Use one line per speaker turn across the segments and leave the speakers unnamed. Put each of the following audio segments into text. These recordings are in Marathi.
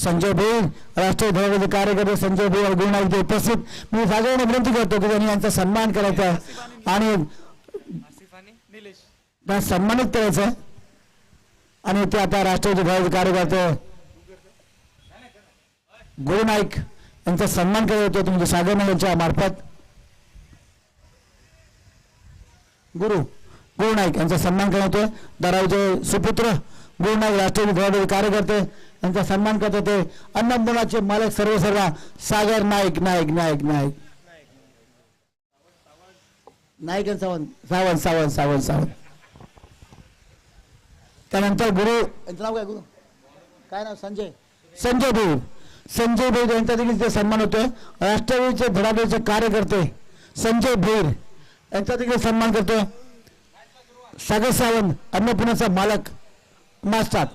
संजय भाई राष्ट्रीय धर्माचे कार्यकर्ते संजय भाई गुरुनाथ उपस्थित. मी सगळ्यांना विनंती करतो की त्यांनी यांचा सन्मान करायचा आणि सन्मानित करायचं आणि ते आता राष्ट्रवादी धर्माचे कार्यकर्ते गुरुनाईक यांचा सन्मान करायचा तुमच्या सागर मंडळाच्या मार्फत. गुरुनाईक यांचा सन्मान करण्यात येतोय. धारावीचे सुपुत्र गुरुनाईक राष्ट्रवादी धर्माचे कार्यकर्ते यांचा सन्मान करत होते. अन्नपूर्णाचे मालक सर्व सागर नाईक नाईक नाईक नाईक नाईक सावंत सावंत सावंत सावंत सावंत. त्यानंतर गुरु यांचं नाव काय गुरु काय नाव संजय भीर यांचा देखील ते सन्मान होतोय. राष्ट्रवादीचे धडाडीचे कार्यकर्ते संजय भीर यांचा देखील सन्मान करतोय. सागर सावंत अन्नपूर्णाचा मालक मास्टर.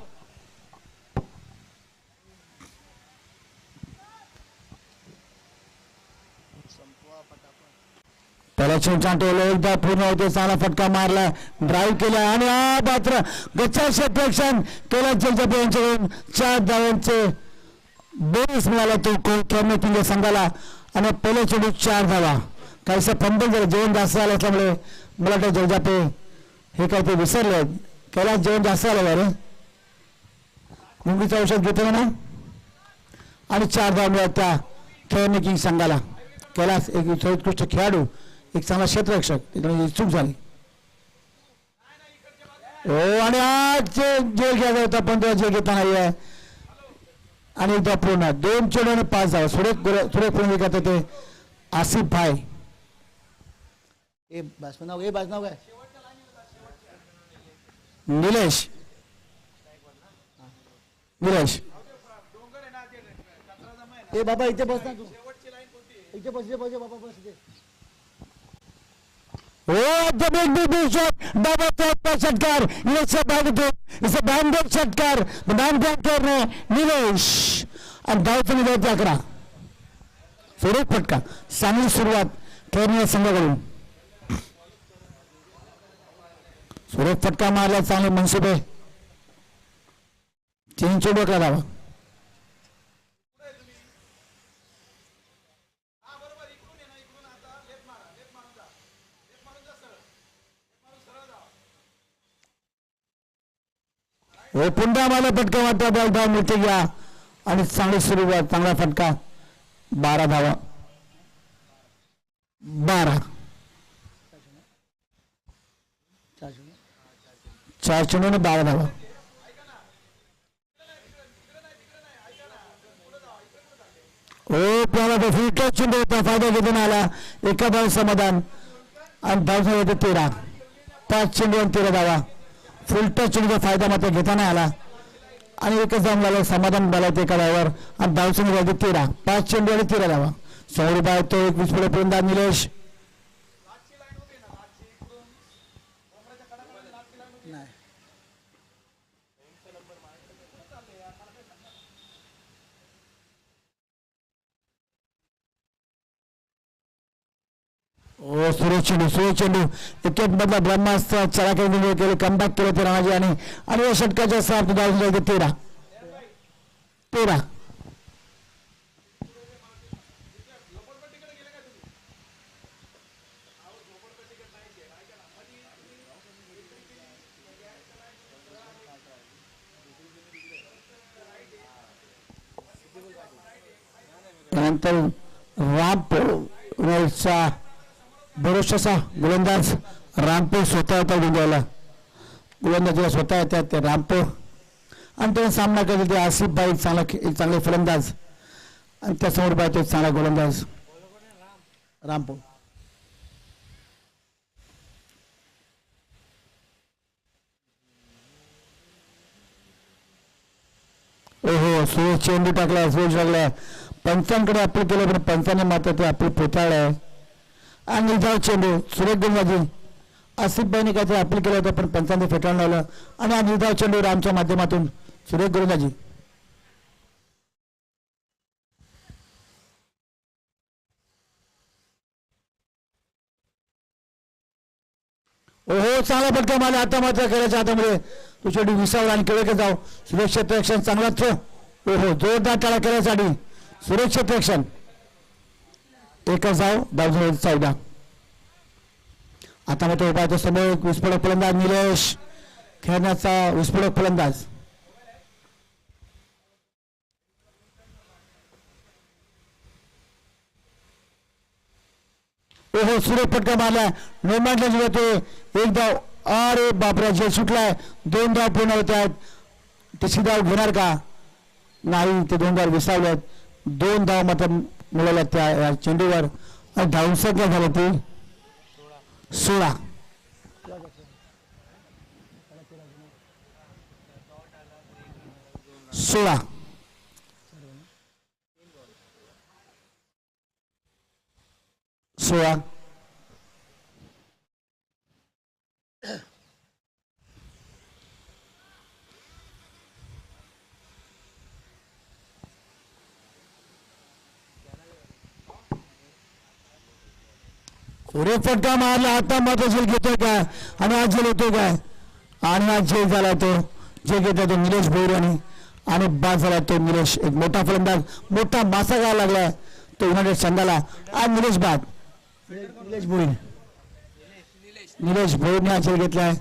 त्याला चिंचाटोला एकदा पूर्ण होते. चांगला फटका मारला ड्राईव्ह केला आणि मात्र गच्चा क्षेत्ररक्षण केला. जगजाप यांच्याकडून 4 धावांचे बोनस मिळाला तो खेळण्यातील संघाला आणि पहिल्या चेंडू 4 धावा. काहीसा फंबल झालं जेवण जास्त झालं असल्यामुळे मला वाटतं जगजापे हे काही ते विसरले. कैलास जेवण जास्त आलं बरं मुंगीचं औषध घेतलं ना आणि 4 धावा मिळाल्या त्या खेळणे किंग संघाला. कैलास एक सर्वोत्कृष्ट खेळाडू एक चांगला क्षेत्ररक्षक त्याच्यामध्ये चूक झाली. हो आणि आज जे घ्यायचा होता पण तो जे घेता नाही आहे आणि एकदा पूर्ण 2 चेंडू आणि 5 धावा. थोडे पूर्ण करता ते आसिफ भाई. नाव काय निलेश ए बाबा इथे बस ना तू इथे बस बाबा बस इथे. षटकार इसे बांधव षटकार करणे निलेश आणि धावचं विद्यार्थी 11. सुरेख फटका चांगली सुरुवात खेळण्या संघाकडून. सुरेख फटका मारला चांगले मनसुबे 3 चेंडू 11 धावा. हो पुन्हा मला फटका मारता बॉल धाव मिळते घ्या आणि चांगली सुरुवात चांगला फटका 12 धावा. 12 4 चेंडू 12 धावा. हो त्याला तो फुलटा चेंडू होता फायदा घेऊन आला. एका बॉल समाधान आणि धाव होते 13. 5 चेंडू आणि 13 धावा. फुलटा चेंडूचा फायदा मात्र घेता नाही आला आणि एकच धाव झालं समाधान झाला एका धावावर आणि धाव संख्या होते 13. 5 चेंडू आणि 13 धावा. 100 रुपये तो 21 पुढे पर्यंत निलेश. ओ सुरेश चेंडू विकेट मधला ब्रह्मास्त्र चढा केले कमबॅक केलं ते रामाजी आणि या षटकाच्या साथ धावून जायचे 13. त्यानंतर रामपूरचा भरोशाचा गोलंदाज रामपूर स्वतः होता गोंदियाला. गोलंदाजीला स्वतः येतात ते रामपूर आणि त्याने सामना केला ते आसिफ भाई एक चांगले फलंदाज आणि त्यासमोर पाहिजे एक चांगला गोलंदाज रामपूर. ओहो सुरेश चेंडू टाकला सुरेश लागला. पंचांकडे अपील केलं पण पंचाने मात्र ते अपील पोटाळलं आणि निर्धाव चेंडू सुरेश गोलंदाजी आसिफ भाईने काहीतरी अपील केलं होतं पण पंचांनी फेटाळून लावलं आणि हा निर्धाव चेंडू रामच्या माध्यमातून सुरेश गोलंदाजी. ओहो चांगला फटका मारला आता मात्र करायच्या हातामध्ये तो चेंडू विसावला आणि केळके जाऊ. सुरेश क्षेत्ररक्षण चांगला थ्रो ओहो जोरदार टाळा करण्यासाठी सुरक्षित रक्षण एकच धाव 14. आता मग तो उपायच्या समोर विस्फोटक फलंदाज निलेश खेळण्याचा विस्फोटक फलंदाज ओहो सूर्यपटका मारला नोमॅटला जिवते एक धाव अरे बापरा जे सुटलाय 2 धाव पूर्ण होत आहेत तिसरी धाव घेणार का नाही ते 2 धाव विसावलेत 2 धाव मात्र मिळाल्या त्या चेंडूवर आणि धावसंख्या झाली ती 16. फटका मारला आता मात्र झेल घेतोय काय आणि आज झेल होतोय काय आणि आज झेल झाला तो जे घेतला तो निलेश भोईर आणि बाद झाला तो निलेश एक मोठा फलंदाज मोठा मासा घ्यायला लागलाय तो युनायटेड संघाला आज निलेश बाद निलेश भोईरने आज झेल घेतलाय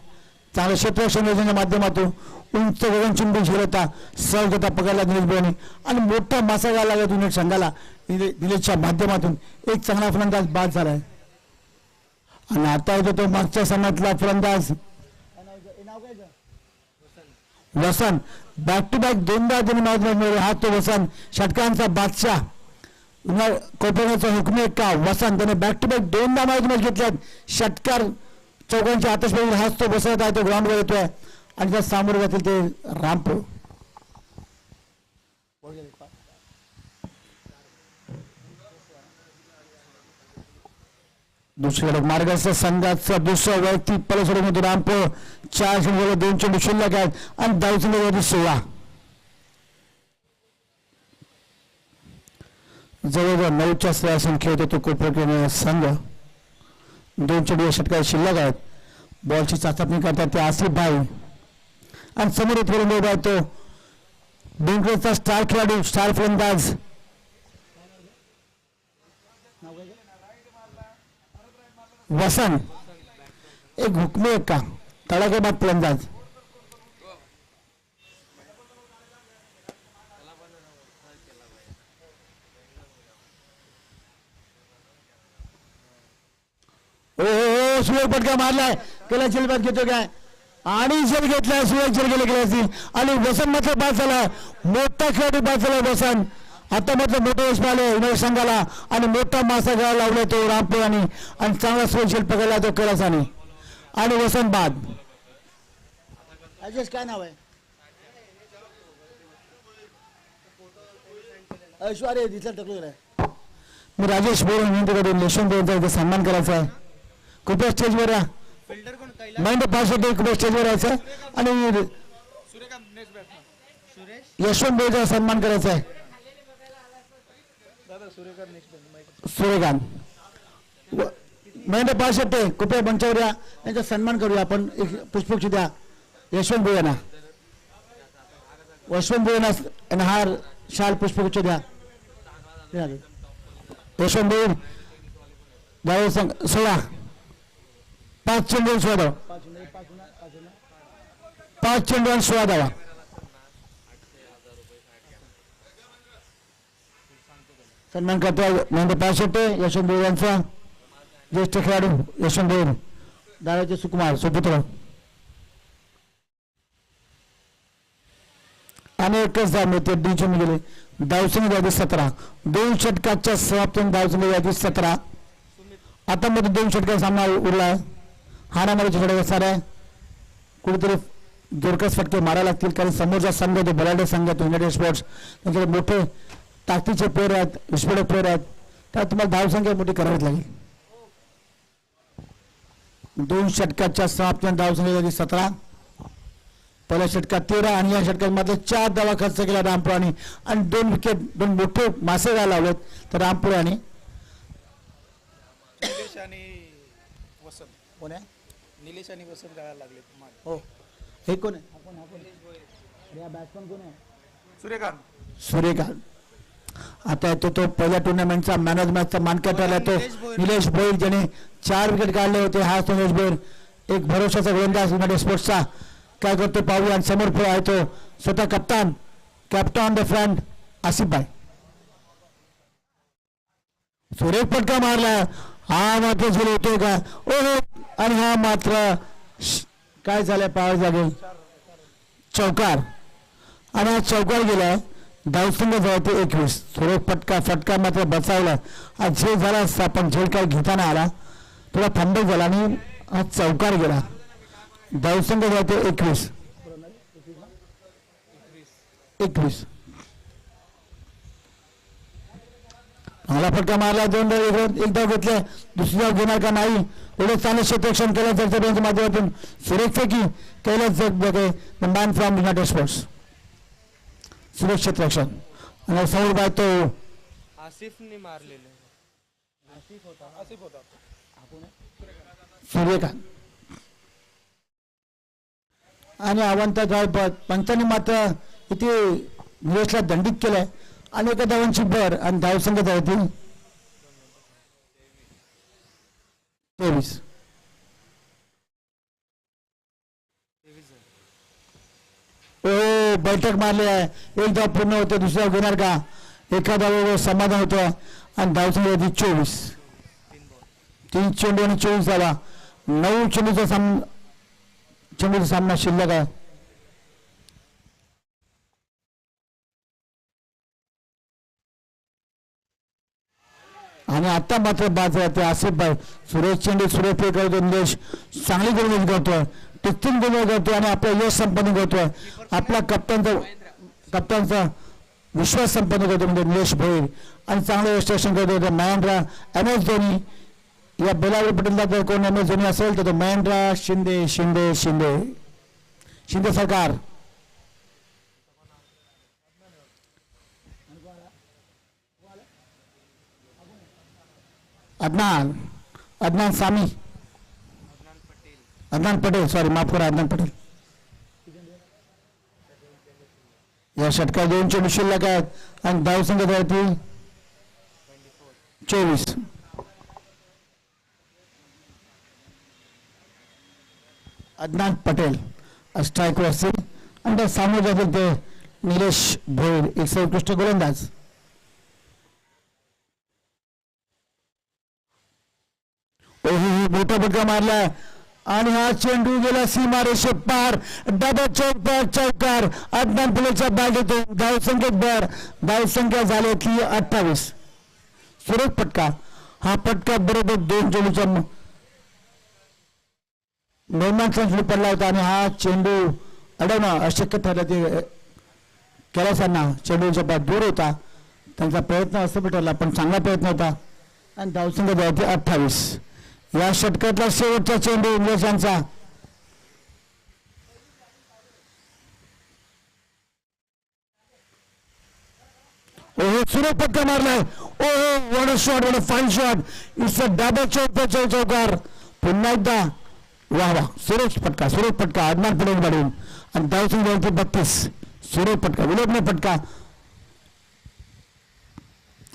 चांगलं क्षेत्ररक्षण योजनेच्या माध्यमातून उंच गगनचुंबी झेल होता सहज होता पकडला निलेश भोईरने आणि मोठा मासा घ्यायला लागला युनायटेड संघाला निलेशच्या माध्यमातून एक चांगला फलंदाज बाद झालाय आणि आता येतो तो मागच्या सामन्यातला फलंदाज वसंत बॅक टू बॅक 2दा त्यांनी मॅच मिळवली हा तो वसंत षटकांचा बादशाह कोपरगावचा हुकमी एक्का वसंत त्याने बॅक टू बॅक 2दा मॅच घेतल्यात षटकार चौघांच्या आतषबाजीत हाच तो बसत आहे तो ग्राउंडवर येतोय आणि त्या सामोरे जातील ते रामपूर दुसरीकडे मार्गस्थ संघाचा दुसरा वैयक्तिक पलसोडमध्ये रामपूर 4 चेंडूवर 2 चेंडू शिल्लक आहेत आणि धावसंख्या 16. जवळजवळ 9च्या श्रेया संख्येत तो कोपरगाव संघ 2 चेंडू षटकार शिल्लक आहेत बॉलची चाचपणी करतात ते आसिफ भाई आणि समोर फलंदाज आहे तो बेंगलोरचा स्टार खेळाडू स्टार फलंदाज वसंत एक हुकमी एक्का तडाखेबाद फलंदाज ओ सूर्यपटका मारलाय केला झेलबाद घेतो काय आणि झेल घेतलाय सूर्य झेल गेले असतील आणि वसंत मात्र बाद झाला मोठा खेळाडू बाद झाला वसंत आता मात्र मोठे यश मिळाले युनायटेड संघाला आणि मोठा मासा घ्यायला लावला तो रामपूर आणि चांगला सूर्यझेल पकडला तो कैलासाने आणि वसंत बाद काय नाव आहे ऐश्वर्य मी राजेश बोर विनंती यशवंत बोरचा सन्मान करायचा आहे कृपया स्टेजवर या माइंड पास होते कृपया स्टेजवर यायचं आणि यशवंत बोरचा सन्मान करायचा आहे सूर्यकांत महेंद्र पाशेट्टे कृपया मंचावर या यांचा सन्मान करूया आपण एक पुष्पगुच्छ द्या यशवंत भोईर यांना हार शाल पुष्पगुच्छ द्या यशवंत भोईर गाव संघ 16 5 चेंडू 16 धावा 5 चेंडू 16 धावा सन्मान करतो महेंद्र पाशेट्टे यशवंत भोईर यांचा ज्येष्ठ खेळाडू यशवंत भोईर दादाचे सुकुमार सुपुत्र आणि एकच धाव मिळते डी चून गेले धावसंख्या 17 2 षटकाच्या समाप्तीने धावसंख्या 17 आता मध्ये 2 षटका सामना उरलाय हाणामारीचे षटक असणार आहे कुठेतरी जोरकस फटके मारायला लागतील कारण समोरचा संघ तो बलाढ्य संघ तो युनायटेड स्पोर्ट्स त्यांच्याकडे मोठे ताकदीचे प्लेयर आहेत विस्फोटक प्लेयर आहेत त्यात तुम्हाला धावसंख्या मोठी करावीच लागेल 2 षटकाच्या समाप्तीने धावसंख्या 17 पहिल्या षटकात 13 आणि या षटकात मात्र 4 धावा खर्च केला रामपुराने आणि 2 विकेट 2 मोठे मासे घ्यायला लावलेत तर रामपुराने
निलेश आणि वसंत कोण आहे निलेश आणि वसंत गाळायला लागले हो
हे कोण आहे या बॅट्समन कोण आहे सूर्यकांत आता येतो तो पहिल्या टुर्नामेंटचा मॅन ऑफ द मॅचचा मानकरी ठरला तो निलेश भोईर ज्याने 4 विकेट काढले होते. हा निलेश भोईर एक भरोशाचा गोलंदाज युनायटेड स्पोर्ट्सचा. काय करतो पाहूया. आणि समोर आहे तो स्वतः captain on the front Asif भाई. सुरेख फटका मारला. हा मात्र झेल होतोय का. ओहो आणि हा मात्र काय झालं पावर जागे चौकार. आणि हा चौकार गेलाय. धावसंख्या जवळ ते 21. सुरेख फटका मात्र बचावला. हा झेल झाला असता पण झेल काय घेताना आला थोडा थांबक झाला आणि हा चौकार गेला. धावसंख्या जवळ ते 21. मला फटका मारला. 2 धाव एक धाव घेतले. दुसरी धाव घेणार का नाही एवढं चांगलं क्षेत्ररक्षण केलं जगच्या माध्यमातून सुरेख फेकी Kailas Jagbage the man from united sports. सुरेख क्षेत्ररक्षण आणि समोर बाय तो
आसिफने मारलेलं.
सूर्यकांत आणि अवंत धाव पंचांनी मात्र इथे निलेशला दंडित केलंय. आणि एका धावांची भर आणि धावसंख्या जाईल 23. ओ बैठक मारली आहे. एक धाव पूर्ण होते. दुसरी धाव घेणार का. एका धावावर समाधान होतं आणि धावसंख्या 24. 3 चेंडू आणि 24 धावा. 9 चेंडूचा सामना शिल्लक आहे. आणि आता मात्र बाद राहते आसिफ भाई. सुरेश चेंडू सुरेश प्ले करतो. निलेश चांगली गोलंदाजी करतोय. टिकटिंग गोलंदाजी करतोय आणि आपलं यश संपादन करतोय. आपला कप्तानचा विश्वास संपन्न करतो म्हणजे निलेश भोईर. आणि चांगलं यशस्वी करतो महेंद्र MS धोनी. या बेलावरी पटेलला जर कोण MS धोनी असेल तर तो महेंद्र शिंदे सरकार. अदनान सामी अदनान पटेल सॉरी माफ करा अदनान पटेल. या षटकात 2 चेंडू शिल्लक आहेत आणि धावसंख्या जाईल 24. अदनान पटेल स्ट्राईकवर असेल आणि त्या सामोर जातील ते निलेश भोईर एक सर्वोत्कृष्ट गोलंदाज. मोठा फटका मारलाय आणि हा चेंडू गेला सीमारेषे पार. डबल चौकार अदनान पटेलच्या बॅटीतून धावसंख्येत भर. धावसंख्या झाली ती 28. सुरेख फटका. हा फटका बरोबर 2 चेंडूच्या निर्माण पडला होता आणि हा चेंडू अडवणं अशक्य ठरलं. ते कैलासांना चेंडूच्या पाय दूर होता. त्यांचा प्रयत्न असं ठरला पण चांगला प्रयत्न होता आणि धावसंख्या झाली ती 28. या षटकातला शेवटचा चेंडू इंग्रजांचा. ओहो सुरेख फटका मारलाय. ओहो what a shot what a fine shot. It's a double चौकार. पुन्हा एकदा वा सुरेख फटका अदनान पटेल काढून आणि धावसंख्या 32. सुरेख फटका विलोभनीय फटका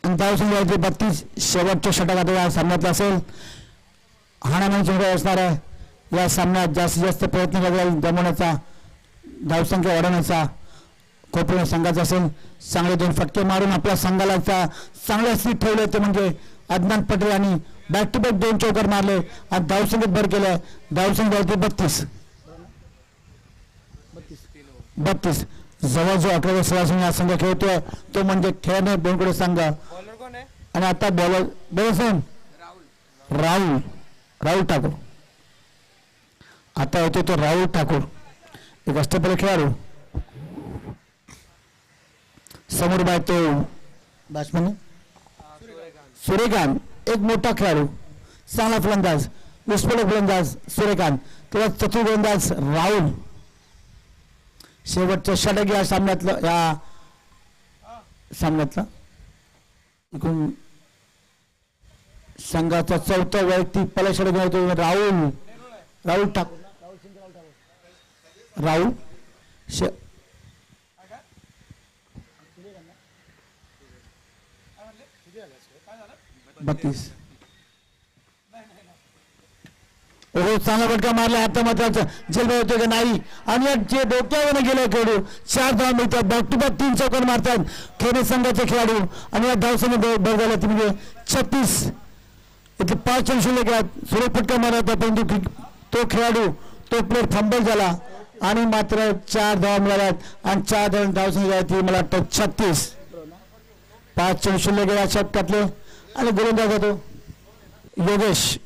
आणि धावसंख्या 32. शेवटच्या षटकात या सामन्यातला असेल. हाणामारी चेंडू असणार आहे. या सामन्यात जास्तीत जास्त प्रयत्न करेल जमवण्याचा धावसंख्या वाढवण्याचा खोपणे संघाचा असेल. चांगले 2 फटके मारून आपल्या संघाला चांगल्या स्थितीत ठेवले ते म्हणजे अदनान पटेल आणि बॅक टू बॅक 2 चौकार मारले आणि धावसंख्येत भर केलाय. धावसंख्या 32. जवळ जो 11व्या सरासरी हा संघ खेळतोय तो म्हणजे खेळणे बेंगुडे संघ. आणि आता बॉलर राहुल ठाकूर. आता होते तो राहुल ठाकूर एक अष्टपैलू खेळाडू. समोर बाय तो बॅट्समन सूर्यकांत एक मोठा खेळाडू चांगला फलंदाज विस्फोटक फलंदाज सूर्यकांत. तेव्हा चतुर गोलंदाज राहुल. शेवटच्या षटक या सामन्यातला एकूण संघाचा 4था वैयक्तिक पहिल्या षटक राहुल ठाकूर. 32. हो चांगला फटका मारला आता मात्र जेलबाई होतो का नाही आणि जे डोक्यावर गेले खेळाडू 4 धावा मिळतात बॅक टू बॅक 3 चौकार मारतात खेळ संघाचे खेळाडू आणि या धावसंघ बरं झाला म्हणजे 36. इथे 5 रन शिल्लक आहेत. सुरेख फटका मारला होता परंतु तो खेळाडू तो प्लेअर फंबल झाला आणि मात्र 4 धावा मिळाल्यात आणि 4 धावसंघ ती मला वाटतं 36. 5 रन शिल्लक या षटकातले आणि गोलंदाज होतो योगेश.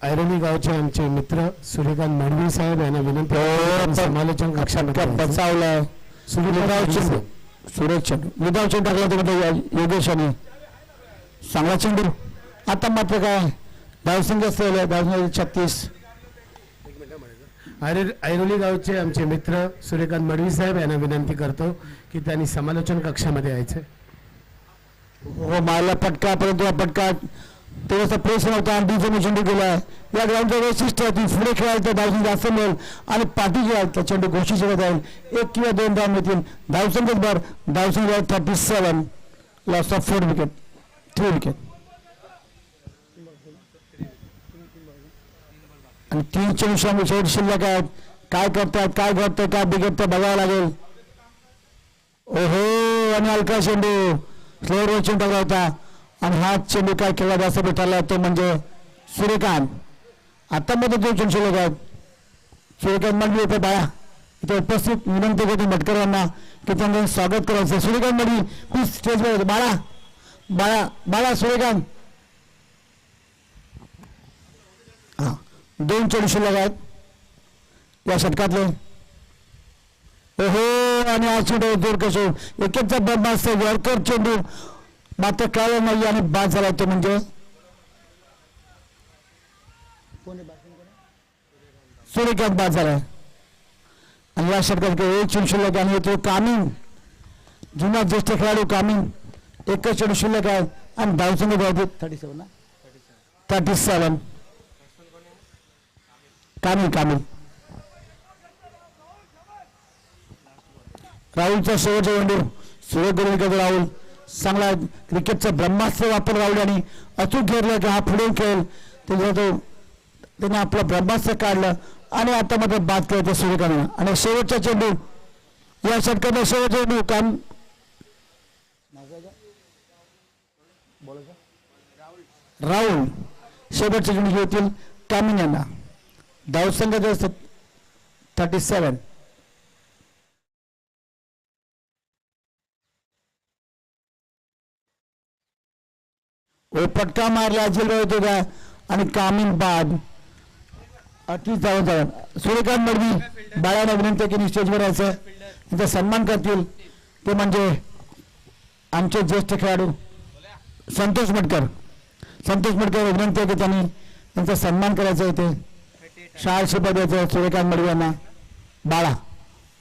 ऐरोली गावचे आमचे मित्र सूर्यकांत मडवी साहेब यांना विनंती आहे, समालोचन कक्षामध्ये
बचावलाय सुरेश चेंडू विधाव चेंडू टाकला तो योगेश आणि चांगला चेंडू. आता मात्र काय धावसंघ असलेला धावसंघ 36.
ऐरोली गावचे आमचे मित्र सूर्यकांत मडवी साहेब यांना विनंती करतो की त्यांनी समालोचन कक्षामध्ये यायचे.
हो मारला फटका परंतु या फटका तेवढा प्रेस नव्हता आणि डीजे चेंडू गेला. या ग्राउंडचं वैशिष्ट्य ती पुढे खेळायला तर धावसंघ जास्त मिळेल आणि पाठी खेळायला तर चेंडू घोषित करत राहील. 1 किंवा 2 धाव मिळतील. धावसंघच भर धावसंघ 37 लॉस ऑफ 4 विकेट 3 विकेट आणि 3 चेंडू शेवट शिल्लक आहेत. काय करतात काय घडतं काय बिघडतं बघावं लागेल. ओहो आणि हलका चेंडू स्लोअर चेंडू टाकला होता आणि हा चेंडू काय खेळला जास्त भेटायला तो म्हणजे सूर्यकांत. आता मध्ये 2 चेंडू शिल्लक आहेत. सूर्यकांत मंडळी येथे बाळा इथे उपस्थित विनंती करते मटकर यांना की त्यांचं स्वागत करायचं. सूर्यकांत मंडळी प्लीज स्टेजवर बाळा बाळा बाळा सूर्यकांत. हा 2 चेंडू शिल्लक आहेत या षटकातले. ओहो आणि हा चेंडू दूर कसो एकेचा बदमास्त वरकर चेंडू मात्र कळलं नाही आणि बाद झाला तो म्हणजे सूर्यकांत बाद झाला. आणि या षटकात 1 चेंडू शिल्लक आणि तो कामिंग जुना ज्येष्ठ खेळाडू कामिंग 1 चेंडू शिल्लक आहे आणि धावसंघ 37 ना 37 कामिंग राहुलचा शेवटचा चेंडू सूर्यगुरुकडे राहुल चांगला क्रिकेटचा ब्रह्मास्त्र वापर राहुल आणि अचूक घेरला की हा पुढे खेळ त्याने आपलं ब्रह्मास्त्र काढलं आणि आता मात्र बाद केलं सूर्यकांत. आणि शेवटचा चेंडू या षटकाचा शेवटचा चेंडू काम राहुल शेवटचे चेंडू घेतील कामिंग यांना. धावसंघ 37. फटका मारला जिल्हा होतो का आणि कामिंग बाद 38 धावा. सूर्यकांत मडवी बाळाला विनंती की स्टेजवर यायचं त्यांचा सन्मान करतील ते म्हणजे आमचे ज्येष्ठ खेळाडू संतोष मटकर विनंती आहे की त्यांनी त्यांचा सन्मान करायचा इथे शाळा शिपाई द्यायचं सूर्यकांत मडवी यांना. बाळा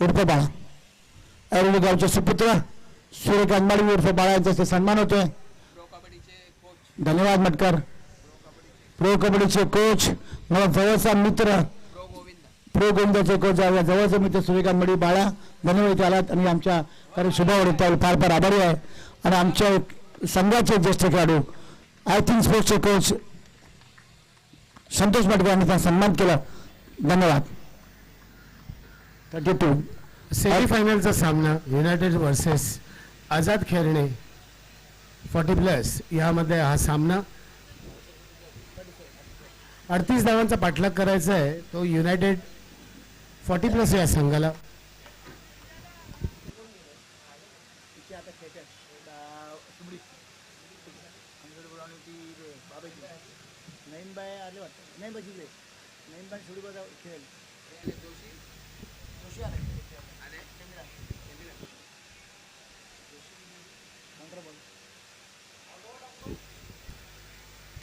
उर्फ बाळा ऐरोली गावचे सुपुत्र सूर्यकांत मडवी उर्फ बाळा यांचा सन्मान होतोय. धन्यवाद मटकर. प्रो कबड्डीचे कोच मला जवळचा मित्र प्रो गोविंदाचे कोच जवळचा मित्र सूर्यकांत मडवी बाळा धन्यवाद आलात आणि आमच्या कारण शुभावर फार फार आभारी आहे. आणि आमच्या संघाचे ज्येष्ठ खेळाडू आय थिंक स्पोर्ट्सचे कोच संतोष मटकर यांनी त्यांचा सन्मान केला. धन्यवाद. 32
सेमीफायनलचा सामना युनायटेड वर्सेस आझाद खेळणे 40+ यामध्ये हा सामना 38 धावांचा पाठलाग करायचा आहे तो युनायटेड 40+ या संघाला.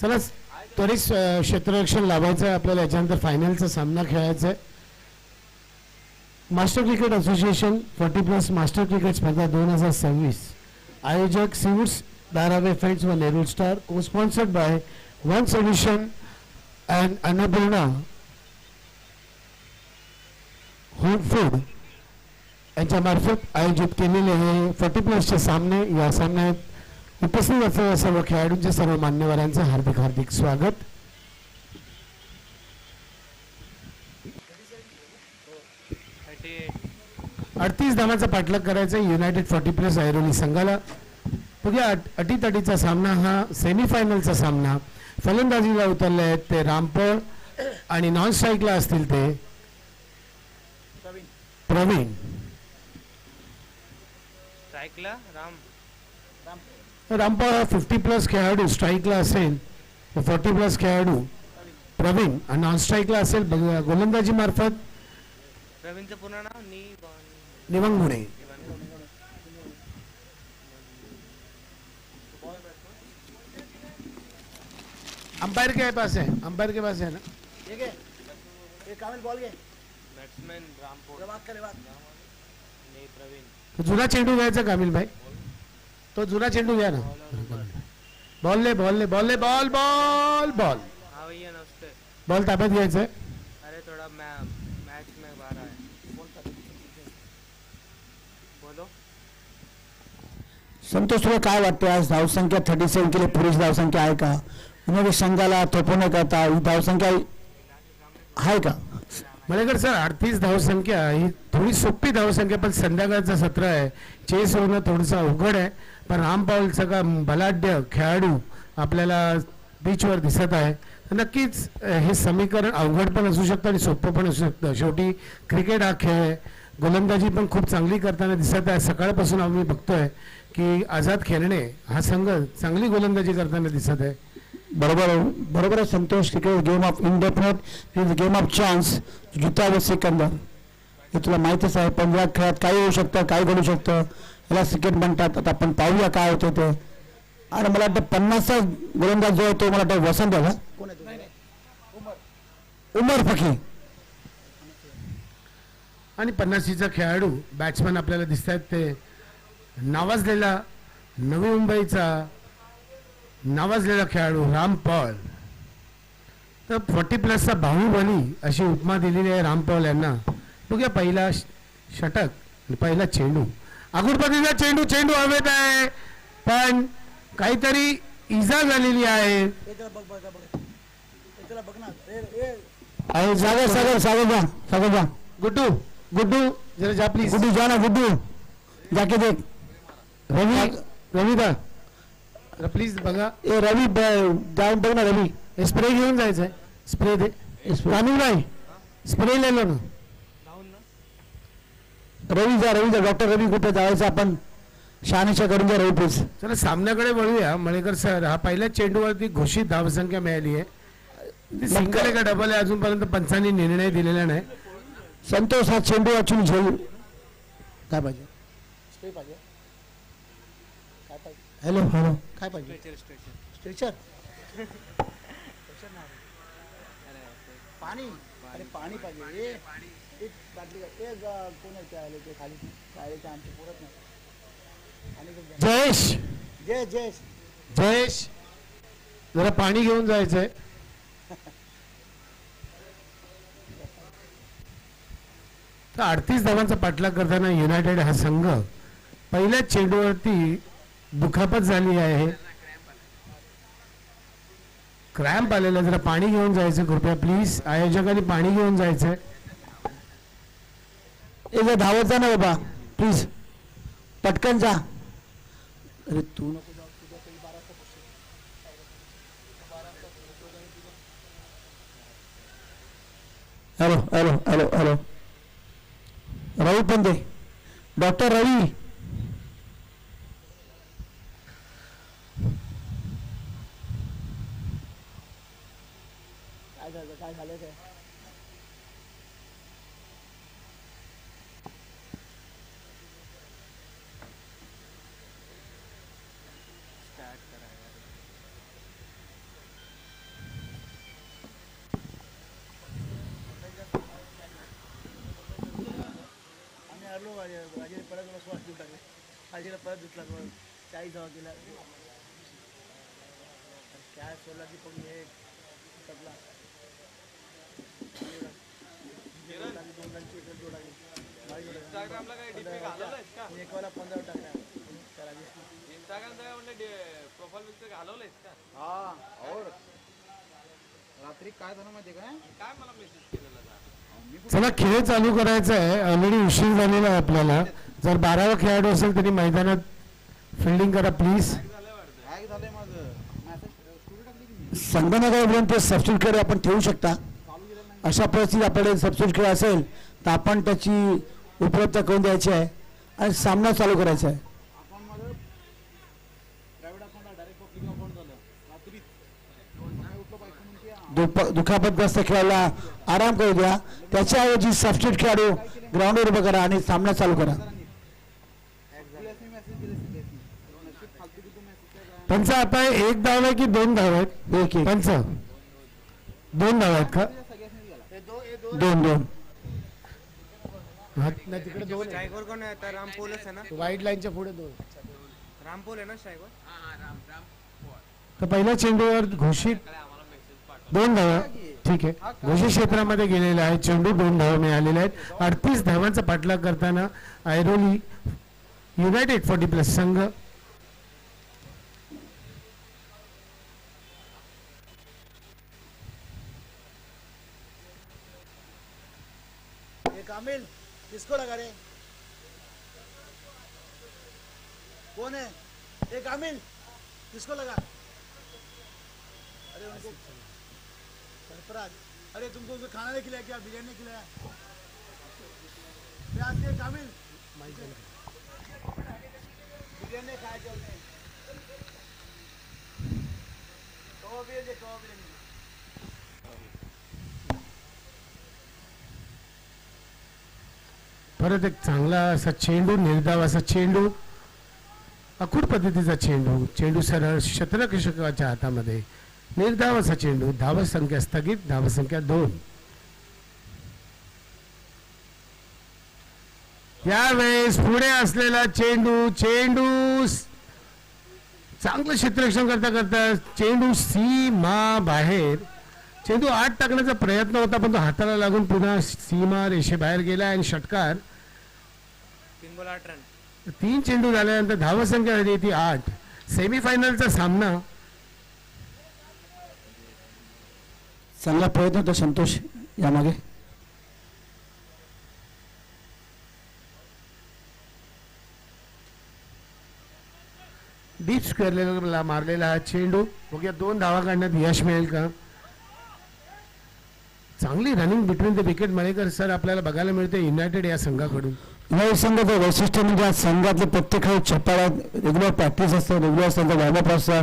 चला त्वरित क्षेत्ररक्षण लाभायचं आहे आपल्याला. याच्यानंतर फायनलचा सामना खेळायचा आहे. Master cricket association 40+ master cricket स्पर्धा 2026 आयोजक सीवूड्स धारावे फ्रेंड्स व नेहरू स्टार को sponsored by one solution and Annapurna home food यांच्या मार्फत आयोजित केलेले हे 40 प्लसचे सामने, या सामन्यात उपस्थित असलेल्या सर्व खेळाडूंचे, सर्व मान्यवरांचं हार्दिक हार्दिक स्वागत.
थर्टी
38 धावांचा पाठलाग करायचा युनायटेड 40 प्लस ऐरोली संघाला. बघूया अटीतटीचा सामना, हा सेमीफायनलचा सामना. फलंदाजीला उतरले आहेत ते रामपळ आणि नॉन स्ट्राईकला असतील ते प्रवीण.
स्ट्राईकला
रामपळ 50 प्लस खेळाडू स्ट्राईकला असेल, 40 प्लस खेळाडू प्रवीण आणि नॉन स्ट्राईकला असेल गोलंदाजी मार्फत
प्रवीणचं पूर्ण नाव
निवंगुणे. अंपायर के पास है, अंपायर के पास है ना.
ये घे. ये कामिल बॉल घे.
बॅट्समॅन रामपोळ
रेवात कर, रेवात.
आणि प्रवीण.
तो जुना चेंडू घ्यायचा कामिल भाई, तो जुना चेंडू घ्या ना. बॉल ले बॉल ले बॉल ले बॉल बॉल बॉल
हा भैया नमस्ते.
बॉल ताब्यात घ्यायचा आहे.
अरे थोड़ा मैच में बाहर आया. बोलो.
संतोष, तुला काय वाटते आज धावसंख्या 37 केली, पुरुष धावसंख्या आहे का? उन्हाळी संघाला थोपवण्याकरता ही धावसंख्या आहे का?
मलेकर सर 38 धावसंख्या ही थोडी सोपी धावसंख्या, पण संध्याकाळचं सत्र आहे, चेस होणं थोडंसं अवघड आहे. पण रामपावलचं का बलाढ्य खेळाडू आपल्याला पिचवर दिसत आहे. नक्कीच हे समीकरण अवघड पण असू शकतं आणि सोपं पण असू शकतं. शेवटी क्रिकेट हा खेळ आहे. गोलंदाजी पण खूप चांगली करताना दिसत आहे. सकाळपासून आम्ही बघतोय की आझाद खेळणे हा संघ चांगली गोलंदाजी करताना दिसत आहे.
बरोबर आहे Santosh. Cricket game of indefinite is game of chance. जितावे सेकंद हे तुला माहितीच आहे. 15 खेळात काही होऊ शकतं, काही घडू शकतं. याला क्रिकेट म्हणतात. आता आपण पाहूया काय होते ते. आणि मला वाटतं 50चा गोलंदाज जो आहे तो मला वाटतं वसंत आहे
कोण आहे तो?
उमर फकी.
आणि 50चा खेळाडू बॅट्समन आपल्याला दिसत आहेत ते नावाजलेला नवी मुंबईचा नावाजलेला खेळाडू रामपाल. तर 40 प्लसचा बाहुबली अशी उपमा दिलेली आहे रामपाल यांना. बघूया पहिला षटक आणि पहिला चेंडू. अगुरपतीचा चेंडू, चेंडू हवेत आहे पण काहीतरी इजा झालेली आहे.
ये त्याला बघ बघ बघ. ये त्याला बघ ना. ए
आहे सागर जा.
गुड्डू गुड्डू जरा जा प्लीज.
गुड्डू जा ना, गुड्डू जाके देख.
रविदा प्लीज बघा.
ए रवी जाऊन बघ ना. रवी
स्प्रे घेऊन जायचंय. स्प्रे दे. कानून नाही, स्प्रे लिहिलो ना.
रवी जा डॉक्टर रवी कुठे जायचं आपण शहानिशा करून जा रवी प्लीज.
चला सामन्याकडे वळूया. मळेकर सर, हा पहिल्या चेंडूवरती घोषित धावसंख्या मिळाली आहे. सिंगल आहे का डबल आहे अजूनपर्यंत पंचांनी निर्णय दिलेला नाही.
संतोष, हा चेंडू वाचून झेल
काय पाहिजे? स्प्रे पाहिजे. काय पाहिजे?
हॅलो
काय पाहिजे? स्ट्रेचर. पाणी. अरे पाणी पाहिजे. एक बाटली ते कोण आहे त्या ते खाली शाळेचे आमचे पुरत नाही. आणि
जयेश जरा पाणी घेऊन जायचंय. तर 38 धावांचा पाठलाग करताना युनायटेड हा संघ पहिल्याच चेंडूवरती दुखापत झाली आहे. क्रॅम्प आलेला. जरा पाणी घेऊन जायचं कृपया प्लीज. आयोजकांनी पाणी घेऊन जायचंय.
एक धावत जा ना बाबा प्लीज, पटकन जा. अरे तू नको जाऊ. तुझ्या काही 12 वाजता पोहोचशील. हॅलो रवी पण दे. डॉक्टर रवी.
काय झालं काय? राजाने परत बसवा देऊ टाकले. राजाला परत दिसला 40 धावा केला. काय सोडला की पण हे सपला. 2 रनची एक जोड आली.
इंस्टाग्रामला काय डीपी घालवलंयस का?
एक वेळा 15 टाकल्या त्याला दिसलं.
इंस्टाग्रामचं काय म्हणलं प्रोफाईल पिक्चर घालवलंयस का?
हा और रात्री काय झालं माहिती काय
काय मला मेसेज केलेला था?
चला खेळ चालू करायचा आहे. ऑलरेडी उशीर झालेला आहे आपल्याला. जर 12वा खेळाडू असेल तरी मैदानात फिल्डिंग करा प्लीज.
काय झालंय माझं मेसेज स्टोरी टाकली की मी
संगणकावरून ते सबस्टिट्यूट खेळ आपण ठेवू शकता. अशा परिस्थितीत आपल्याकडे सबस्टिट्यूट खेळ असेल तर आपण त्याची उपलब्धता करून द्यायची आहे आणि सामना चालू करायचा आहे.
अकाउंट माझं private account direct public account झालं रात्रीच नाही उठलो बायको म्हणते
दुखापतग्रस्त खेळायला आराम करू द्या. त्याच्याऐवजी सबस्टिट्यूट खेळाडू ग्राउंडवर उभं करा आणि सामना चालू करा.
मेसेज दिले नशीब फालतू किती मेसेज
पंच आता 1 धाव आहे की 2 धाव आहेत?
एक एक
पंच 2 धाव आहेत का?
सगळ्यांनी गेला
2-2.
नाही तिकडे 2 आहे.
स्ट्रायकर कोण आहे आता? रामपोलच आहे ना?
वाईट लाईनच्या पुढे 2.
रामपोल आहे ना स्ट्रायकर?
तर पहिल्या चेंडूवर घोषित 2 धावा. ठीक आहे, घोषित क्षेत्रामध्ये गेलेला आहे चेंडू. 2 धावा मिळालेल्या आहेत. 38 धावांचा पाठलाग करताना ऐरोली युनायटेड 40+ संघ
ये कामिल किसको लगा रे कौन है ये कामिल किसको लगा अरे उनको सरफराज अरे तुमको उनको खाना नहीं खिलाया क्या बिरयानी नहीं खिलाया प्याज दिए कामिल बिरयानी खाया क्या उन्हें तो भी
परत एक चांगला असा चेंडू, निर्धाव असा चेंडू, अखूट पद्धतीचा चेंडू. चेंडू सरळ क्षेत्ररक्षकाच्या हातामध्ये. निर्धाव असा चेंडू. धावसंख्या स्थगित. धावसंख्या 2. यावेळेस पुढे असलेला चेंडू चांगलं क्षेत्ररक्षण करता करता चेंडू सीमा बाहेर. चेंडू आत टाकण्याचा प्रयत्न होता पण तो हाताला लागून पुन्हा सीमा रेषेबाहेर गेला आणि षटकार.
3 बॉल 8 रन.
3 चेंडू झाल्यानंतर धावसंख्या झाली ती 8. सेमीफायनलचा सामना.
चांगला प्रयत्न होता संतोष यामागे.
डीप स्क्वेअरला मारलेला हा चेंडू. बघूया 2 धावा काढण्यात यश मिळेल का. चांगली running between the wicket Malekar sir आपल्याला बघायला मिळते युनायटेड या संघाकडून.
या संघाचं वैशिष्ट्य म्हणजे आज संघातले प्रत्येक खेळ छप्पाळा रेग्युलर प्रॅक्टिस असतं, रेग्युलर त्यांचा वॉर्मअप असतं.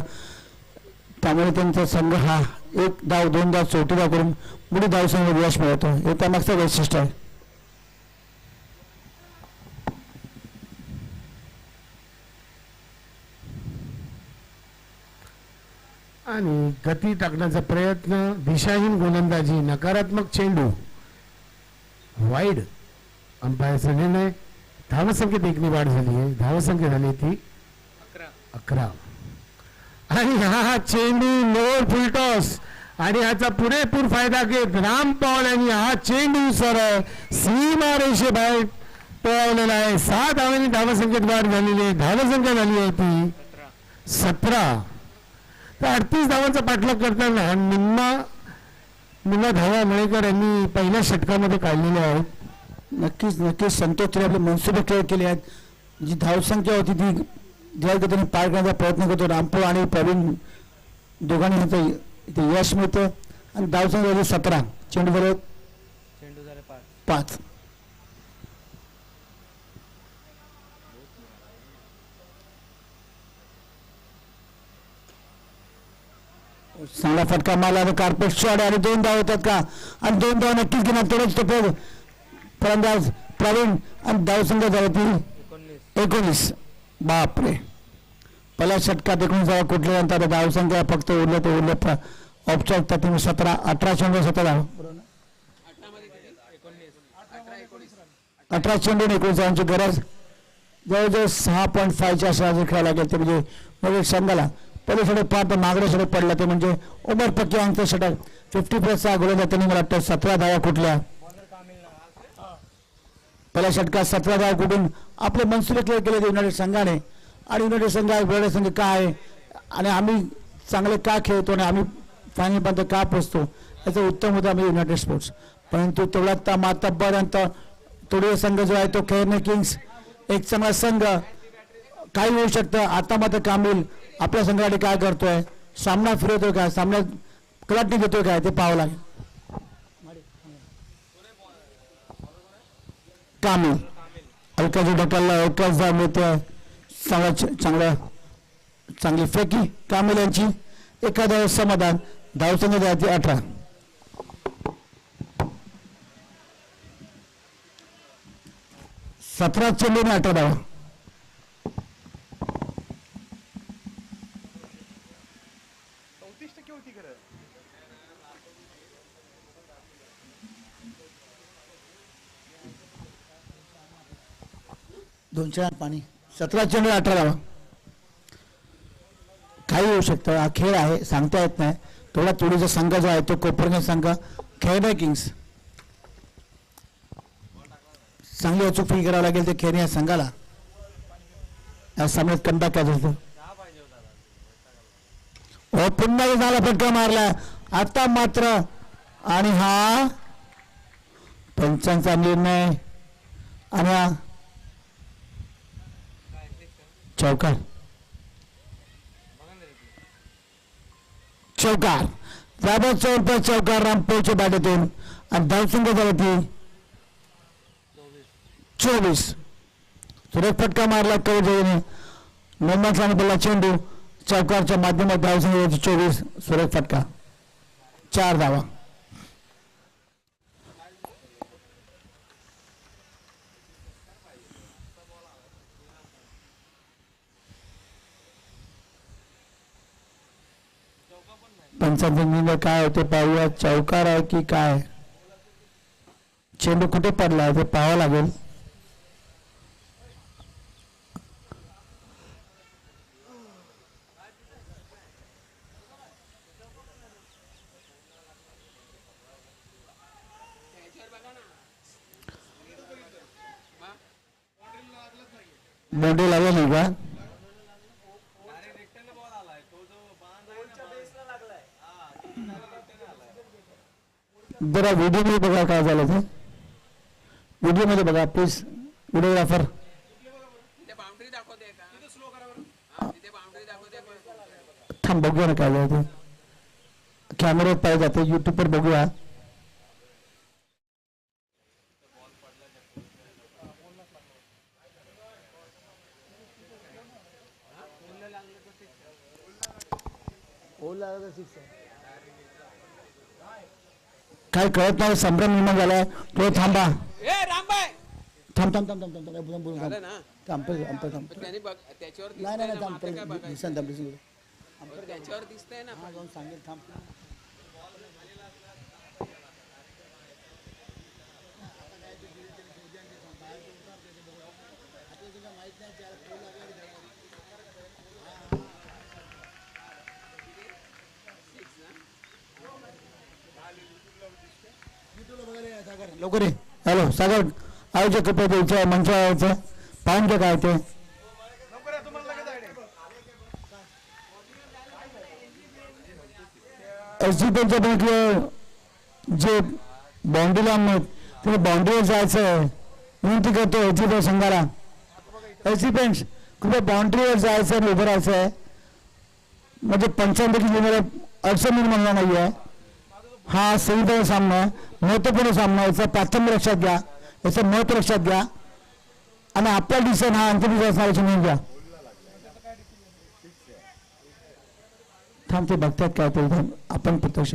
त्यामुळे त्यांचा संघ हा 1 धाव 2 धाव चौथी धाव करून पुढे धावसंघ यश मिळवतो. हे त्यामागचं वैशिष्ट्य आहे.
आणि गती टाकण्याचा प्रयत्न. दिशाहीन गोलंदाजी. नकारात्मक चेंडू वाईड. अंपायरचा निर्णय. धावसंख्येत 1 वाढ झाली आहे. धावसंख्या झाली ती 11. आणि हा चेंडू लोअर फुलटॉस आणि ह्याचा पुरेपूर फायदा घेत रामपॉल यांनी हा चेंडू सरळ सीमा रेषेबाहेर पळवलेला आहे. 6 धावांनी धावसंख्येत वाढ झालेली आहे. धावसंख्या झाली आहे ती 17. तर 38 धावांचा पाठलाग करताना निम्मा धावा मळेकर यांनी पहिल्या षटकामध्ये काढलेल्या आहेत.
नक्कीच संतोष तरी आपले मनसुबे खेळ केले आहेत. जी धावसंख्या होती ती ज्या गतीने पार करण्याचा प्रयत्न करतो रामपूर आणि प्रवीण दोघांनी ह्याचं इथे यश मिळतं. आणि धावसंख्या झाली 17. चेंडू झाले 5. चांगला फटका मारला आणि कार्पेट शॉट आणि 2 धाव होतात का. आणि 2 धाव नक्कीच घेणार तेवढंच तो फलंदाज प्रवीण. आणि धावसंख्या झाली ती 19. बापरे. पहिल्या षटकात 19 धावा कुठल्यानंतर धावसंख्या फक्त उरल्या औपचारिकता 17. 18 चेंडू 17 धाव. 18 चेंडू 19 धावांची गरज. जवळजवळ 6.5च्या आसपास खेळायला लागेल. ते म्हणजे संघाला पहिले षटक पार तर मागडे षटक पडला ते म्हणजे उमर पक्के यांचं षटक 50+ गोलंदाज त्यांनी मला वाटतं 17 धावा कुठल्या. पहिल्या षटकात 17 धाव कुठून आपले मनसुबे क्लिअर केले युनायटेड संघाने. आणि युनायटेड संघ वेगळा संघ का आहे आणि आम्ही चांगले का खेळतो आणि आम्ही फायनलपर्यंत का पोचतो याचं उत्तम होतं आम्ही युनायटेड स्पोर्ट्स. परंतु तेवढा मातब्बरंत तोडवे संघ जो आहे तो खेळणे किंग्स एक चांगला संघ काही होऊ शकतं. आता मात्र कामिल आपल्या संघासाठी काय करतोय, सामना फिरवतोय काय, सामन्यात कलाटणी घेतोय काय ते पाहावं लागेल. कामिल अलकाची ढकलला एकच धाव मिळतोय. चांगली फेकी कामिल यांची. एका धाव समाधान. धावसंख्या द्यायची 18. सतरा चेंडू 18 धावा. दोनशे आठ पाणी. 17 चेंडू 18 धावा. काही होऊ शकतं. हा खेळ आहे, सांगता येत नाही. थोडा तोडीचा संघ जो आहे तो कोपरगाव संघ खेळणे किंग्स चांगली अचूक फी करावं लागेल ते खेळणे या संघाला. या सामन्यात कंटा काय असतो. पुन्हा झाला फटका मारला आता मात्र. आणि हा पंचांचा निर्णय आणि हा चौकार. चौकार रामपूरच्या बॅटेतून आणि धावसंख्या झाली ती 24. सुरेख फटका मारला कवडेने. मोहम्मद खान बोलला चेंडू चौकारच्या माध्यमात धावसंख्या 24. सुरेख फटका 4 धावा. पंचांचा निर्णय काय होते पाहूया. चौकार आहे की काय, चेंडू कुठे पडला ते पाहावं लागेल. बाउंड्री लागला नाही का. जरा व्हिडिओ मध्ये बघा काय झालं ते. व्हिडिओ मध्ये बघा प्लीज. व्हिडिओग्राफर थांब बघूया ना काय झालं ते. कॅमेऱ्यात पाहिजे जाते युट्यूब वर बघूया. काय कळत नाही. संभ्रम निर्माण झालाय. तो थांबा. थांब थांब थांब थांब थांब काय बोलून थांब थांब नाही नाही थांब दिसन थांब दिसून त्याच्यावर दिसतंय ना. जाऊन सांगेल थांब. लवकर ये. हॅलो सागर आयोजक कृपया द्यायच्या मंचावरचं पाहून घ्या काय ते. एसजीपीच्या बँकेवर जे बाउंड्रीला ते बाउंड्रीवर जायचं आहे विनंती करतो एसजीपी संघाला. एसजीपी कृपया बाउंड्रीवर जायचं आणि उभं राहायचं आहे म्हणजे पंचांपैकी येणारा अडचण निर्माण होणार नाही आहे. हा संविधान सामना महत्वपूर्ण सामना. याचा प्राथमिक लक्षात घ्या, याचं महत्व लक्षात घ्या आणि आपला डिसिजन हा अंतिम असण्याची नोंद घ्या. थांब ते बघतात काय ते आपण प्रत्यक्ष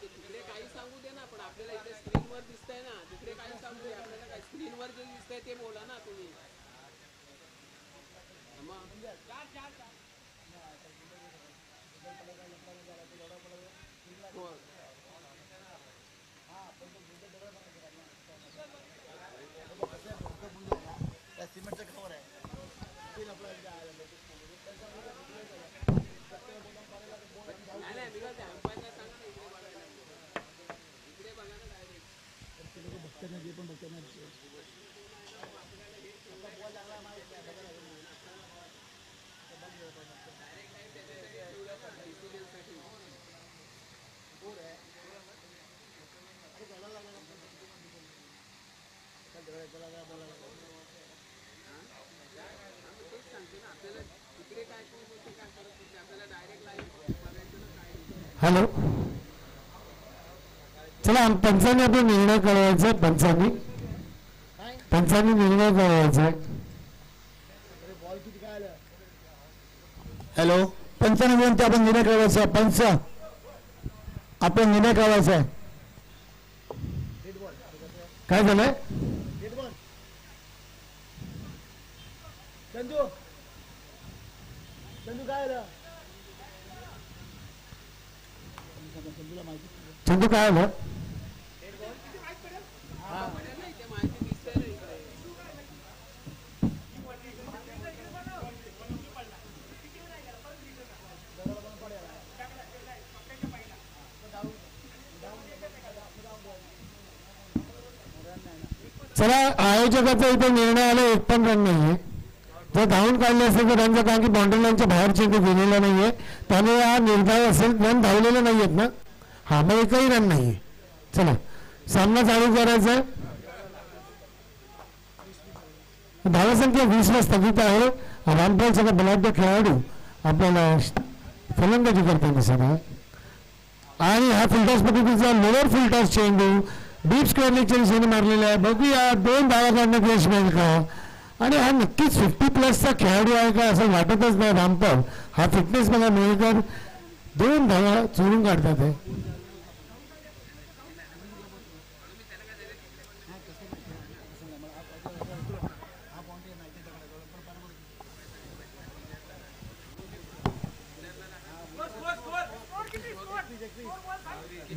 तिकडे काही सांगू दे ना. पण आपल्याला इथे स्क्रीनवर दिसतंय ना. तिकडे काही सांगू दे. आपल्याला काय स्क्रीनवर जे दिसतंय ते बोला ना तुम्ही.
हॅलो, चला पंचांनी आपला निर्णय कळवायचा आहे. पंचांनी निर्णय कळवायचा आहे.
बॉल किती काय आलं?
हॅलो, पंचाने विनंती, आपण निर्णय कळवायचा आहे. पंच, आपण निर्णय कळवायचा आहे.
काय झालंय?
Dead ball. चंदू चंदू काय आलं? चंदूला माहिती.
चंदू काय आलं?
ते माहिती दिसतंय ना इकडे.
चला, आयोजकाचा इथे निर्णय आला, एक पण रन नाहीये. जर धावून काढले असेल तर त्यांचं, कारण की बाउंड्री लाईनच्या बाहेर चेंडू गेलेला नाहीये, त्यामुळे हा निर्धाव असेल. रन धावलेले नाहीयेत ना, हा मग एकही रन नाहीये. चला, सामना चालू करायचा आहे. धावसंख्या 20 ला स्थगित आहे. रामपाल सगळं बलाढ्य खेळाडू आपल्याला फलंदाजी करताना दिसत आहे. आणि हा फुलटॉस पद्धतीचा लोअर फुलटॉस चेंडू डीप स्क्वेअर लेगच्या दिशेने मारलेला आहे. बघूया 2 धावा काढण्यात यश मिळेल का. आणि हा नक्कीच 50+ चा खेळाडू आहे का असं वाटतच नाही. रामपाल हा फिटनेस मला मिळेल, 2 धावा चोरून काढतात आहे.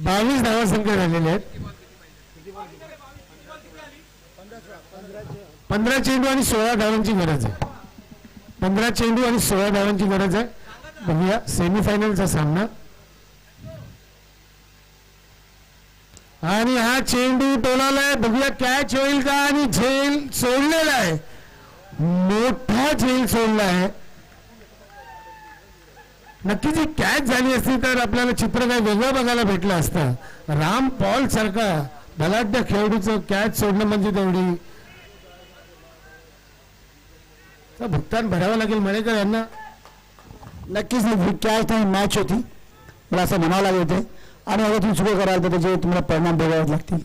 बावीस धावा संख्या झालेल्या आहेत. 15 चेंडू आणि 16 धावांची गरज आहे. 15 चेंडू आणि 16 धावांची गरज आहे. बघूया सेमीफायनलचा सामना. आणि हा चेंडू टोलालाय, बघूया कॅच होईल का. आणि झेल सोडलेला आहे, मोठा झेल सोडला आहे. नक्कीच ही कॅच झाली असती तर आपल्याला चित्र काय वेगळं बघायला भेटलं असतं. राम पॉल सारखा बलाढ्य खेळाडूचं कॅच सोडणं म्हणजे तेवढी भुगतान भरावं लागेल मळेकर यांना.
नक्कीच कॅच नाही, मॅच होती, मला असं म्हणावं लागेल होते. आणि अगर तुम्ही चुका कराल तर त्याचे तुम्हाला परिणाम भोगावे लागतील.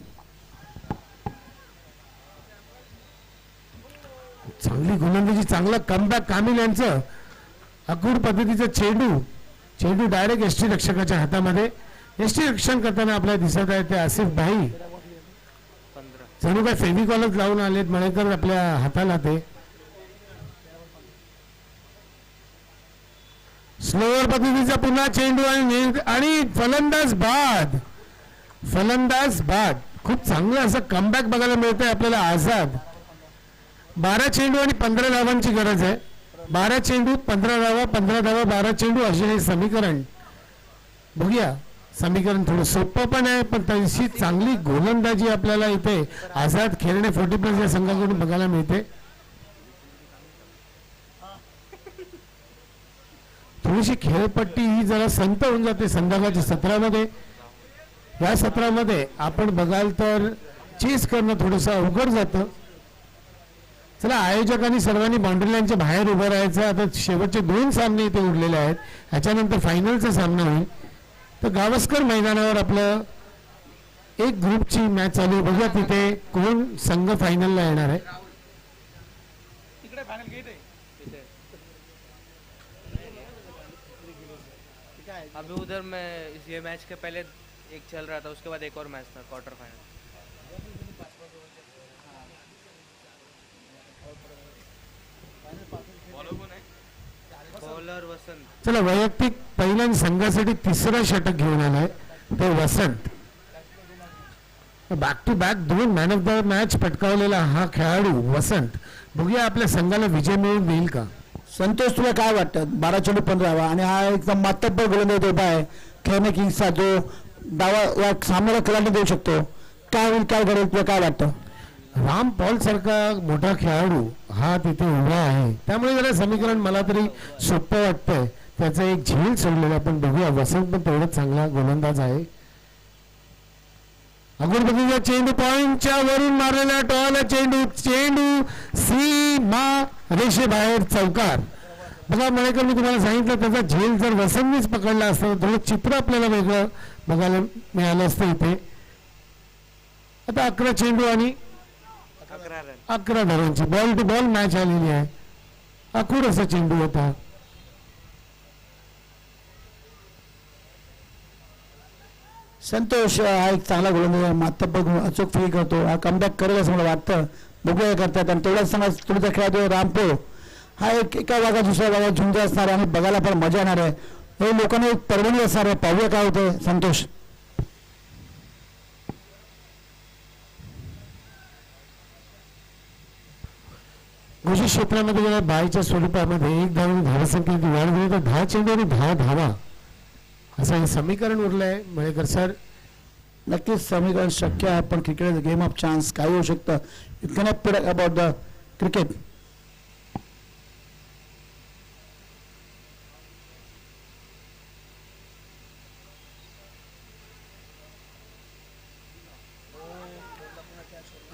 चांगली गोलंदाजी, चांगला कमबॅक कामिल यांचं. अकूड पद्धतीचं चेंडू डायरेक्ट एसटी रक्षकाच्या हातामध्ये. एसटी रक्षण करताना आपल्याला दिसत आहे ते आसिफ भाई
15.
जणू काय फेविकॉलच लावून आलेत मळेकर आपल्या हाताला. ते स्लोअर पद्धतीचा पुन्हा चेंडू आणि फलंदाज बाद. खूप चांगलं असं कमबॅक बघायला मिळतंय आपल्याला. आझाद 12 चेंडू आणि 15 धावांची गरज आहे. 12 चेंडू 15 धावा, 15 धावा 12 चेंडू असे हे समीकरण. बघूया, समीकरण थोडं सोपं पण आहे, पण तशी चांगली गोलंदाजी आपल्याला इथे आझाद खेळणे 40+ या संघाकडून बघायला मिळते. थोडीशी खेळपट्टी ही जरा संत होऊन जाते संघाच्या सत्रामध्ये. या सत्रामध्ये आपण बघाल तर चेस करणं थोडंसं अवघड जातं. चला, आयोजकांनी सर्वांनी बाउंड्री लाईनच्या बाहेर उभं राहायचं. आता शेवटचे 2 सामने इथे उरलेले आहेत, ह्याच्यानंतर फायनलचा सामना होईल. तर गावस्कर मैदानावर आपलं एक ग्रुपची मॅच चालू आहे. बघूया तिथे कोण संघ फायनलला येणार आहे.
तिकडे फायनल गेट आहे.
अभी उधर में ये मैच के पहले एक चल रहा था, उसके बाद एक और मैच था क्वार्टर फाइनल. बॉलर वसंत.
चला, वैयक्तिक पहिल्या संघासाठी 3रं षटक घेऊन आलाय तो Vasant. Back to back 2 man of the match पटकावलेला हा खेळाडू वसंत. बघूया आपल्या संघाला विजय मिळवून देईल का.
संतोष, तुला काय वाटतं? 12 चेंडू 15 धावा आणि हा एकदम मातब्बर गोलंदाज उभा आहे. खेळणे किंगचा जो डावा या सामन्याला कलांनी देऊ शकतो. काय होईल, काय घडेल, तुला काय वाटतं?
राम पॉल सारखा मोठा खेळाडू हा तिथे उभा आहे, त्यामुळे जरा समीकरण मला तरी सोपं वाटतंय. त्याचा एक झेल सोडलेला पण बघूया. वसंत पण तेवढाच चांगला गोलंदाज आहे. अगरबत्तीचा चेंडू पॉइंटच्या वरून मारलेला टॉला चेंडू सीमा रेषेबाहेर चौकार. बघा मणेकर, मी तुम्हाला सांगितलं त्याचा झेल जर वसंतनीच पकडला असता तर थोडं चित्र आपल्याला वेगळं बघायला मिळालं असतं इथे. आता 11 चेंडू आणि 11 धावांची बॉल टू बॉल मॅच आलेली आहे. आखूड असा चेंडू होता.
संतोष हा एक चांगला गोलंदाज आहे. मात्र बघू अचूक फ्री करतो. हा कमबॅक करेल असं मला वाटतं. बघूया करतात. आणि तेवढाच समज तुमचा खेळाडू रामपूर हा एका भागात दुसऱ्या भागात झुंज असणार आहे आणि बघायला पण मजा येणार आहे. हे लोकांना एक परवणी असणार आहे. पाहूया काय होतं. संतोष
घोषित क्षेत्रामध्ये गेल्या बायच्या स्वरूपामध्ये 1 धाव धावसंख्येची वाढ झाली तर 10 चेंडू आणि 10 धावा असं हे समीकरण उरलंय. मळेकर सर,
नक्कीच समीकरण शक्य आहे. पण cricket is game of chance. काही होऊ शकतं. You cannot predict about the cricket.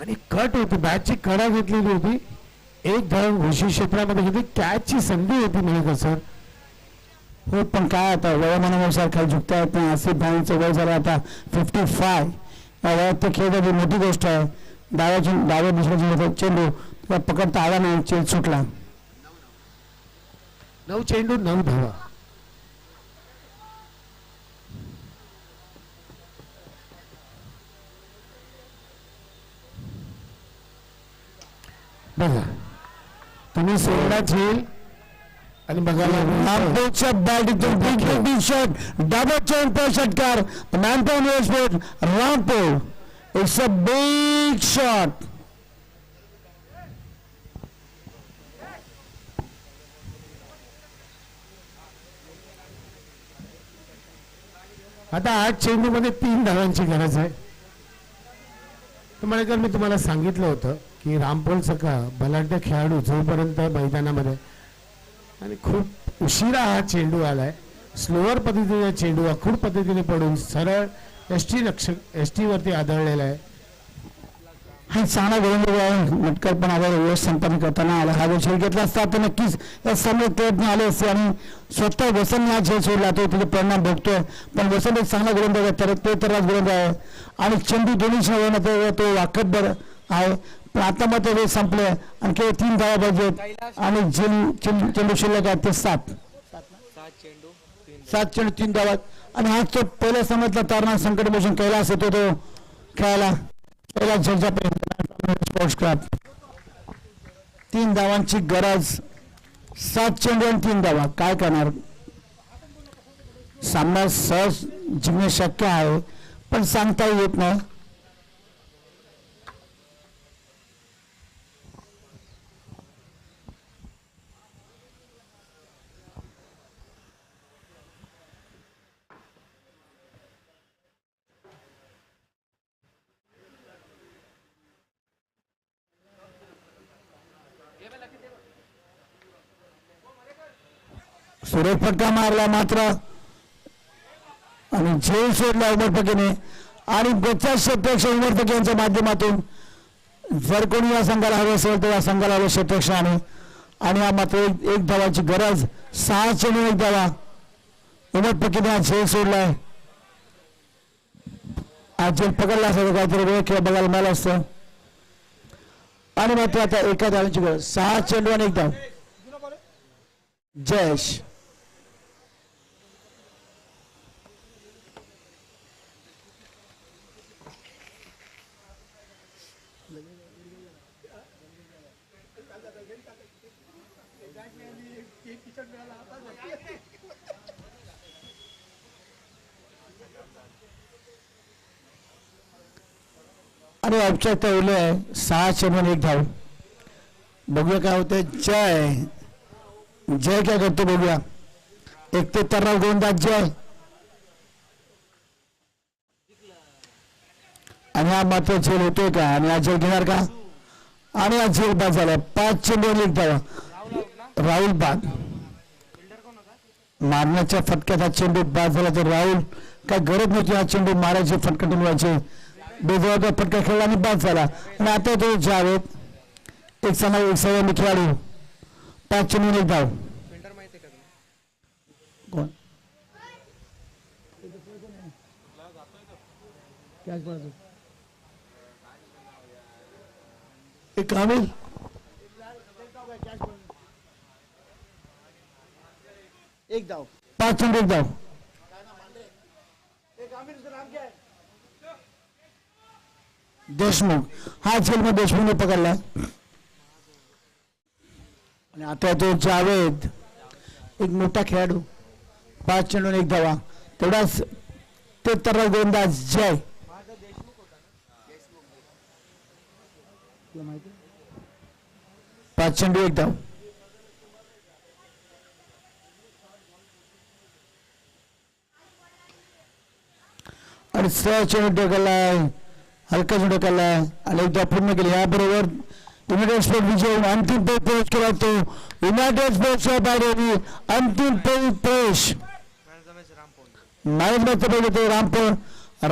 आणि कट होती, बॅटची कडा घेतलेली होती. 1 धाव घोषित क्षेत्रामध्ये घेतली. कॅचची संधी होती मळेकर सर.
हो, पण काय आता वयोमानानुसार काही झुकता येत नाही. आसिफ भाईंचं वय झालं आता 55. या वयात ते खेळण्याची मोठी गोष्ट आहे. डाव्या दुसऱ्या चेंडू तुला पकडता आला नाही. चेल सुटला.
9 चेंडू 9 धावा. बघा तुम्ही सोडला झेल आणि बघायला
रामपूरच्या बॅटीतून बिग शॉट. डबल चेंड पर षटकार. मॅनपॉन sport Rampur. It's a big shot.
आता 8 चेंडू मध्ये 3 धावांची गरज आहे. मळेकर, मी तुम्हाला सांगितलं होतं की रामपोलचा का बलाढ्य खेळाडू जोपर्यंत मैदानामध्ये आणि खूप उशिरा हा चेंडू आलाय. स्लोअर पद्धतीने चेंडू आखूड पद्धतीने पडून सरळ एसटी वरती आदळलेला आहे.
हा चांगला गोलंदाज आहे. मटकर पण आला. वेळ संपन्न करताना आला. हा जर खेळ घेतला असता तर नक्कीच या समोर प्रयत्न आले असते. आणि स्वतः वसंत हा खेळ सोडला तो त्याचे परिणाम भोगतोय. पण वसंत एक चांगला गोलंदाज आहे. तर ते तर गोलंदाज आहे. आणि चेंडू दोन्ही तो वाकतभर आहे. पण आता मात्र वेळ संपले आणि केवळ 3 धावा पाहिजेत. आणि चेंडू शिल्लक आहे ते 7 चेंडू 3 धावात. आणि हा तो पहिल्या समजला तारणा संकट मोशन कैलास येतो तो खेळायला. Kailas sports club. 3 धावांची गरज. 7 चेंडू आणि 3 धावा. काय करणार. सामना सहज जिंकणे शक्य आहे पण सांगता येत नाही. सुरेख फटका मारला मात्र आणि झेल सोडला उमरपकीने. आणि 50 क्षेत्ररक्षक उमरपकी यांच्या माध्यमातून जर कोणी या संघाला हवे असेल तर या संघाला हवे क्षेत्ररक्षकाने. आणि हा मात्र 1 धावाची गरज. 6 चेंडू 1 धावा. उमरपकीने हा झेल सोडलाय. हा झेल पकडला असता काहीतरी वेळ खेळ बघायला मिळालं असतं. आणि मात्र आता 1 धावांची गरज. 6 चेंडू आणि 1 धाव. जयेश आणि औपचारिकता उरले आहे. 6 चेंडू 1 धाव. बघूया काय होते. जय काय करतो बघूया. 71 गोलंदाज जय. आणि हा मात्र झेल होतोय का. आणि हा झेल घेणार का. आणि हा झेल बाद झाला. 5 चेंडू 1 धावा. राहुल बाद. मारण्याच्या फटक्यात हा चेंडू बाद झाला. तर राहुल काय गरज नव्हती हा चेंडू मारायचे. फटका टोलवायचे. बेजबाबदार फटका खेळला आणि बाद झाला. आणि आता तो जावेद एक चांगला एक खेळाडू. 5 चेंडू 1 धाव. कॅच पळतो एक कामिल
एक धाव
5 चेंडू एक धाव देशमुख हा खेळ देशमुखने पकडला आणि आता तो जावेद एक मोठा खेळाडू 5 चेंडून एक धावा तेवढाच 73 गोलंदाज जय 5 चेंडू एक धाव आणि 6 चेंडू ढकललाय हलका चेंडू ढकललाय आणि एकदा पूर्ण केले याबरोबर युनायटेड स्पोर्ट विजय अंतिम फेरी प्रवेश केला तो युनायटेड स्पोर्ट्सच्या बाहेर अंतिम फेरी प्रवेश
man of the match Rampol
मॅनेजमेंटचा पहिले तो रामपूर